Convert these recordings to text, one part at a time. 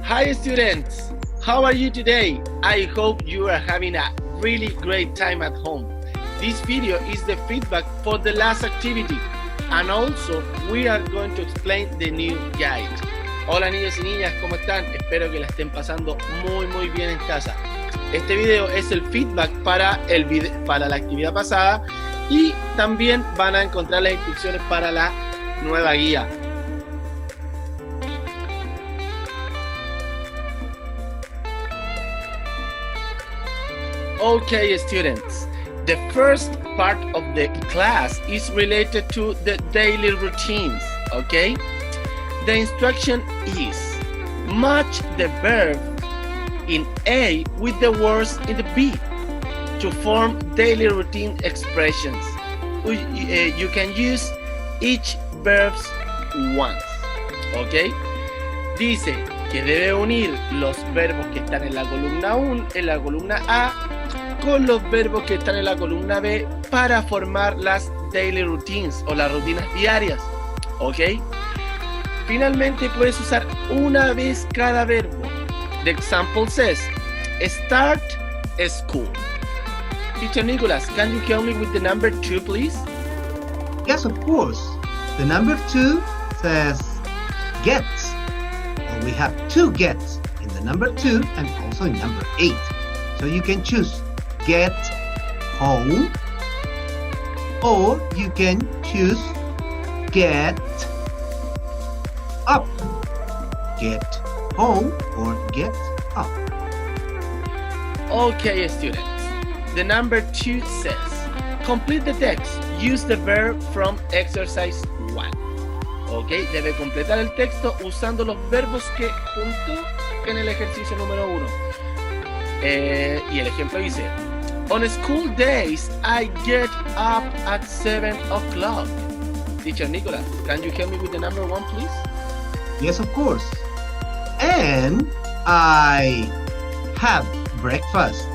Hi students, how are you today? I hope you are having a really great time at home. This video is the feedback for the last activity and also we are going to explain the new guide. Hola niños y niñas, ¿cómo están? Espero que la estén pasando muy bien en casa. Este video es el feedback para la actividad pasada y también van a encontrar las instrucciones para la nueva guía. Okay, students, the first part of the class is related to the daily routines, okay? The instruction is match the verb in A with the words in the B to form daily routine expressions. You can use each verb once, okay? Dice que debe unir los verbos que están en la columna 1, en la columna A, con los verbos que están en la columna B para formar las daily routines o las rutinas diarias, ¿ok? Finalmente puedes usar una vez cada verbo. The example says, start school. Teacher Nicholas, can you help me with the number 2, please? Yes, of course. The number 2 says get. Well, we have two gets in the number 2 and also in number 8. So you can choose get home, or you can choose get up. Get home or get up. Okay, students. The number 2 says, complete the text. Use the verb from exercise 1. Okay, debe completar el texto usando los verbos que juntó en el ejercicio número 1. Y el ejemplo dice, on school days, I get up at 7 o'clock. Teacher Nicholas, can you help me with the number 1, please? Yes, of course. And I have breakfast.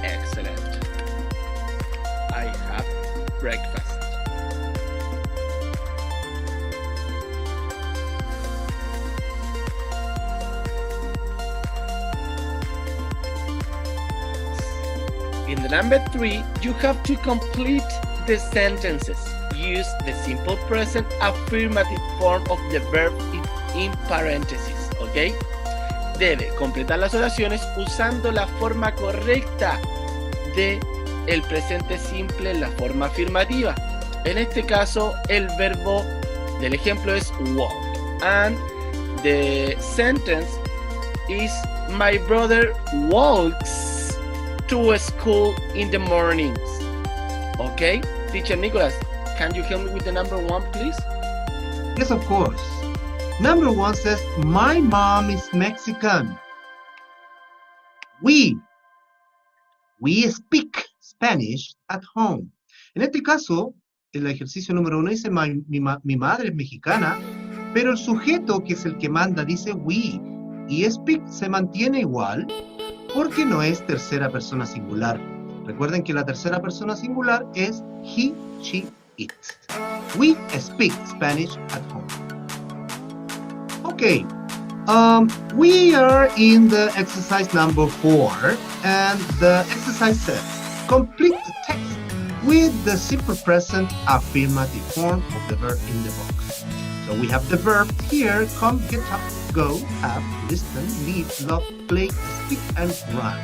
Excellent. I have breakfast. In the number 3, you have to complete the sentences. Use the simple present affirmative form of the verb in parentheses, ¿ok? Debe completar las oraciones usando la forma correcta de el presente simple en la forma afirmativa. En este caso, el verbo del ejemplo es walk. And the sentence is, my brother walks to school in the mornings. Okay, Teacher Nicholas, can you help me with the number 1, please? Yes, of course. Number 1 says, my mom is Mexican. We speak Spanish at home. En este caso, el ejercicio número 1 dice, mi madre es mexicana, pero el sujeto, que es el que manda, dice we. Y speak se mantiene igual porque no es tercera persona singular. Recuerden que la tercera persona singular es he, she, it. We speak Spanish at home. Okay, we are in the exercise number 4, and the exercise says, complete the text with the simple present affirmative form of the verb in the box. So we have the verb here, come, get up, go, have, listen, live, love, play, speak, and run.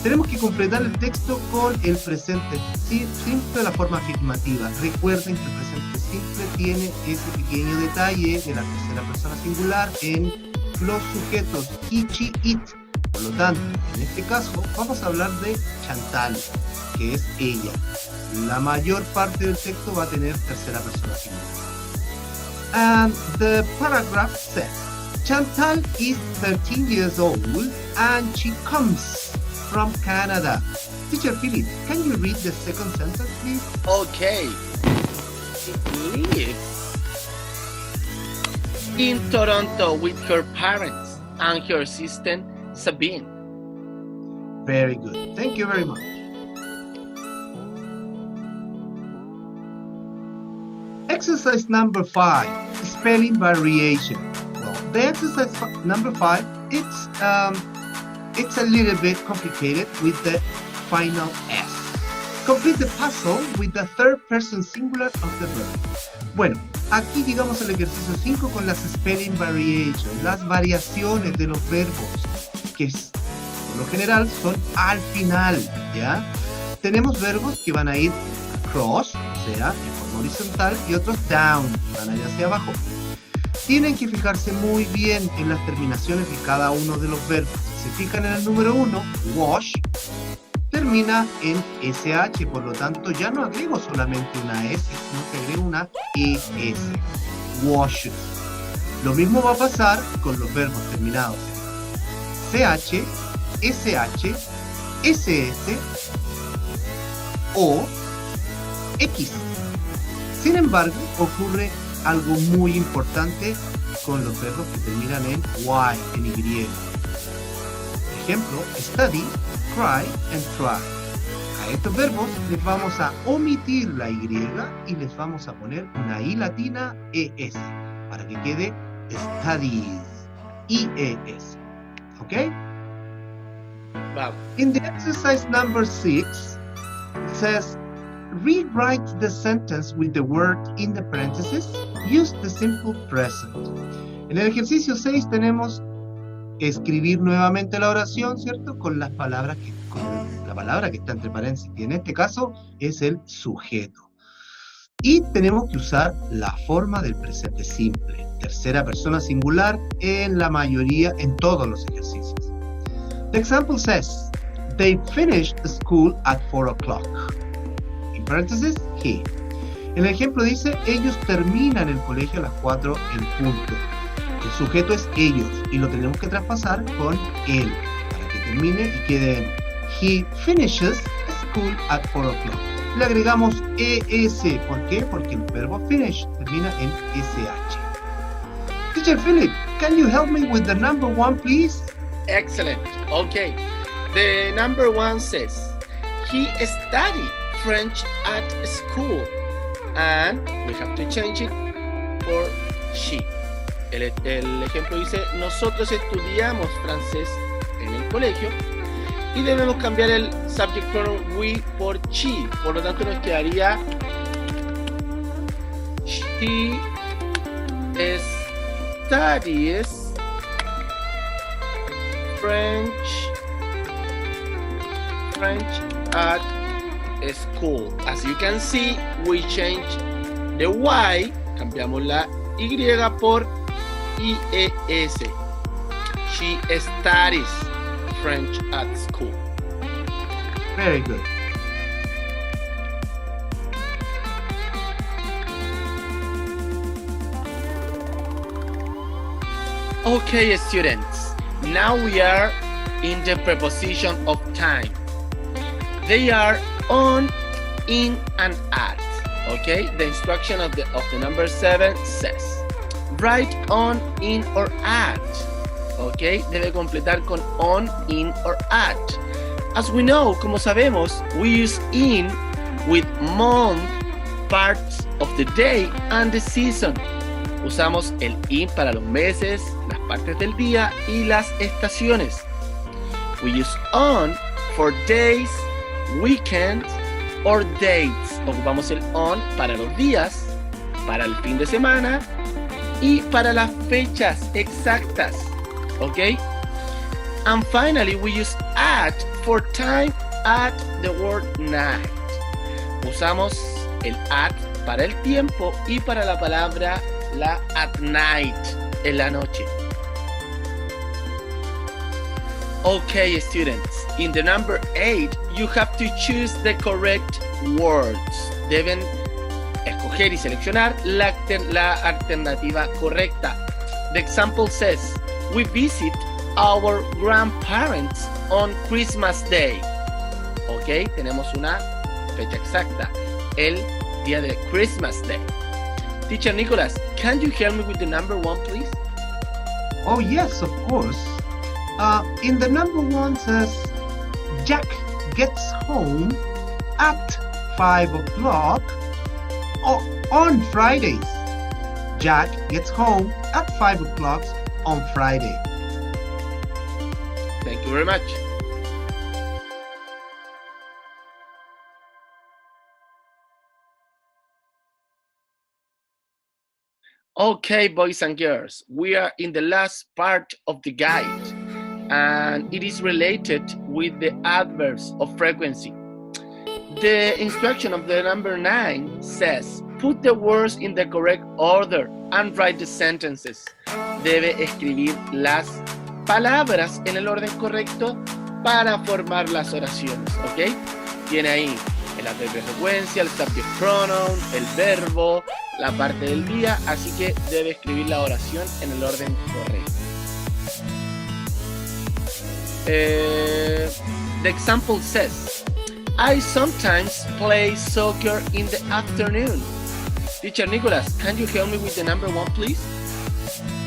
Tenemos que completar el texto con el presente simple, la forma afirmativa. Recuerden que el presente simple tiene ese pequeño detalle de la tercera persona singular en los sujetos he, she, it. Por lo tanto, en este caso vamos a hablar de Chantal, que es ella. La mayor parte del texto va a tener tercera persona singular. And the paragraph says, Chantal is 13 years old and she comes from Canada. Teacher Philip, can you read the second sentence, please? Okay. She lives in Toronto with her parents and her sister Sabine. Very good. Thank you very much. Exercise number 5, spelling variation. Well, The exercise number 5, it's a little bit complicated with the final S. Complete the puzzle with the third person singular of the verb. Bueno, aquí llegamos al ejercicio 5 con las spelling variations, las variaciones de los verbos, que por lo general son al final, ¿ya? Tenemos verbos que van a ir across, o sea, en forma horizontal, y otros down, van a ir hacia abajo. Tienen que fijarse muy bien en las terminaciones de cada uno de los verbos. Si se fijan en el número 1, wash, termina en SH, por lo tanto ya no agrego solamente una S, sino que agrego una ES, washes. Lo mismo va a pasar con los verbos terminados en CH, SH, SS o X. Sin embargo, ocurre algo muy importante con los verbos que terminan en Y, en Y. Por ejemplo, study, cry and try. A estos verbos les vamos a omitir la Y y les vamos a poner una I latina ES para que quede studies, IES. ¿Ok? Wow. In the exercise number 6, it says, rewrite the sentence with the word in the parentheses. Use the simple present. En el ejercicio 6 tenemos escribir nuevamente la oración, ¿cierto? Con las palabras con la palabra que está entre paréntesis, y en este caso es el sujeto. Y tenemos que usar la forma del presente simple, tercera persona singular, en la mayoría, en todos los ejercicios. The example says, they finished school at 4 o'clock. En paréntesis, he. El ejemplo dice, ellos terminan el colegio a las 4 en punto. El sujeto es ellos y lo tenemos que traspasar con él para que termine y quede en he finishes school at 4 o'clock. Le agregamos ES. ¿Por qué? Porque el verbo finish termina en SH. Teacher Philip, can you help me with the number 1, please? Excellent. Okay. The number 1 says, he studied French at school. And we have to change it for she. El ejemplo dice, nosotros estudiamos francés en el colegio y debemos cambiar el subject pronoun we por she. Por lo tanto nos quedaría she studies French at school. As you can see, we change the Y, cambiamos la Y por IES. She studies French at school. Very good. Okay, students, now we are in the preposition of time. They are on, in, and at. Okay, the instruction of the number 7 says, write on, in, or at. Okay, debe completar con on, in, or at. As we know, como sabemos, we use in with month, parts of the day, and the season. Usamos el in para los meses, las partes del día y las estaciones. We use on for days, weekends, or dates. Ocupamos el on para los días, para el fin de semana y para las fechas exactas. ¿Ok? And finally, we use at for time at the word night. Usamos el at para el tiempo y para la palabra la at night, en la noche. Okay, students, in the number 8, you have to choose the correct words. Deben escoger y seleccionar la alternativa correcta. The example says, we visit our grandparents on Christmas Day. Ok, tenemos una fecha exacta, el día de Christmas Day. Teacher Nicholas, can you help me with the number 1, please? Oh yes, of course. In the number 1 says, Jack gets home at 5 o'clock on Fridays. Jack gets home at 5 o'clock on Friday. Thank you very much. Okay, boys and girls, we are in the last part of the guide, and it is related with the adverbs of frequency. The instruction of the number 9 says, put the words in the correct order and write the sentences. Debe escribir las palabras en el orden correcto para formar las oraciones, ¿ok? Tiene ahí el adverbio de frecuencia, el subject pronoun, el verbo, la parte del día, así que debe escribir la oración en el orden correcto. The example says, I sometimes play soccer in the afternoon. Teacher Nicholas, can you help me with the number 1, please?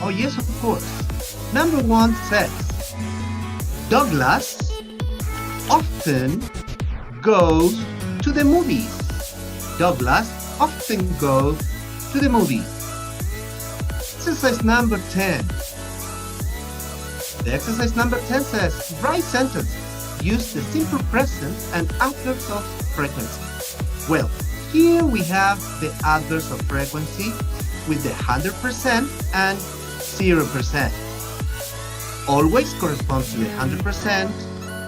Oh yes, of course. Number 1 says, Douglas often goes to the movies. Douglas often goes to the movies. Exercise number 10. The exercise number 10 says, write sentences. Use the simple present and adverbs of frequency. Well, here we have the adverbs of frequency with the 100% and 0%. Always corresponds to the 100%,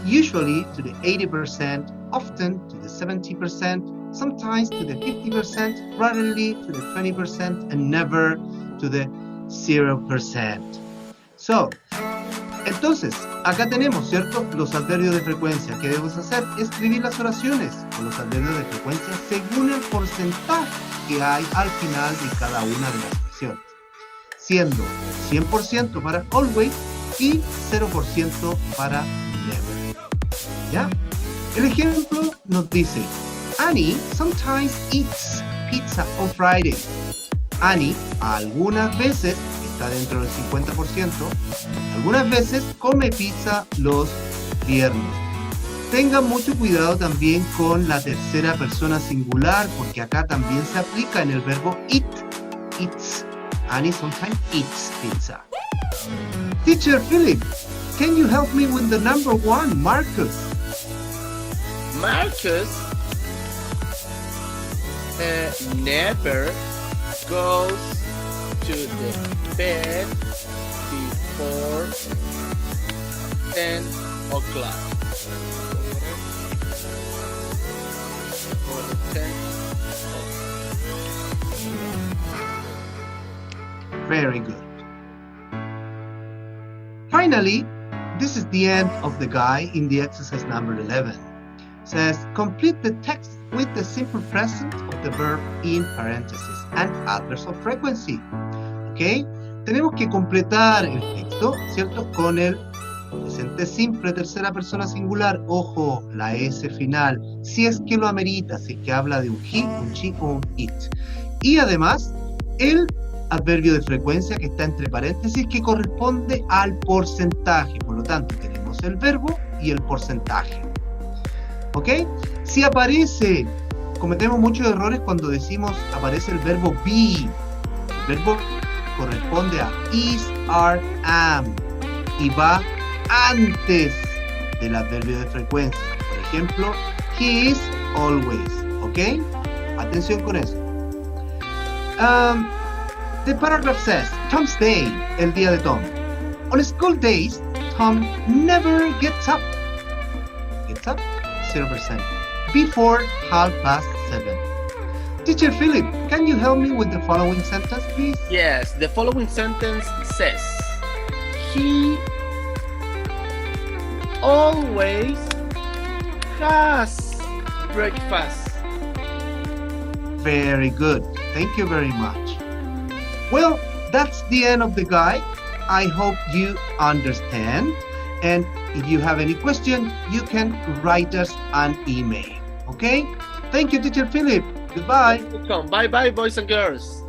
usually to the 80%, often to the 70%, sometimes to the 50%, rarely to the 20%, and never to the 0%. So, entonces, acá tenemos, ¿cierto?, los adverbios de frecuencia. ¿Qué debemos hacer? Escribir las oraciones con los adverbios de frecuencia según el porcentaje que hay al final de cada una de las oraciones, siendo 100% para always y 0% para never. ¿Ya? El ejemplo nos dice, Annie sometimes eats pizza on Friday. Annie algunas veces, está dentro del 50%, algunas veces come pizza los viernes. Tengan mucho cuidado también con la tercera persona singular, porque acá también se aplica en el verbo eat, eats. Annie sometimes eats pizza. Teacher Philip, can you help me with the number 1, Marcus? Marcus never goes to the bed before 10 o'clock. Before the 10 o'clock. Very good. Finally, this is the end of the guide in the exercise number 11. It says, complete the text with the simple present of the verb in parentheses and adverbs of frequency. ¿Ok? Tenemos que completar el texto, ¿cierto?, con el presente simple, tercera persona singular, ojo, la S final, si es que lo amerita, si es que habla de un he, un she o un it. Y además, el adverbio de frecuencia que está entre paréntesis que corresponde al porcentaje. Por lo tanto, tenemos el verbo y el porcentaje. ¿Ok? Si aparece, cometemos muchos errores cuando decimos aparece el verbo be. El verbo corresponde a is, are, am y va antes del adverbio de frecuencia. Por ejemplo, he is always. ¿Ok? Atención con eso. The paragraph says, Tom's day, el día de Tom. On school days, Tom never gets up. Gets up? 0%. Before 7:30. Teacher Philip, can you help me with the following sentence, please? Yes, the following sentence says, he always has breakfast. Very good. Thank you very much. Well, that's the end of the guide. I hope you understand. And if you have any question, you can write us an email. Okay? Thank you, Teacher Philip. Goodbye. Welcome. Bye-bye, boys and girls.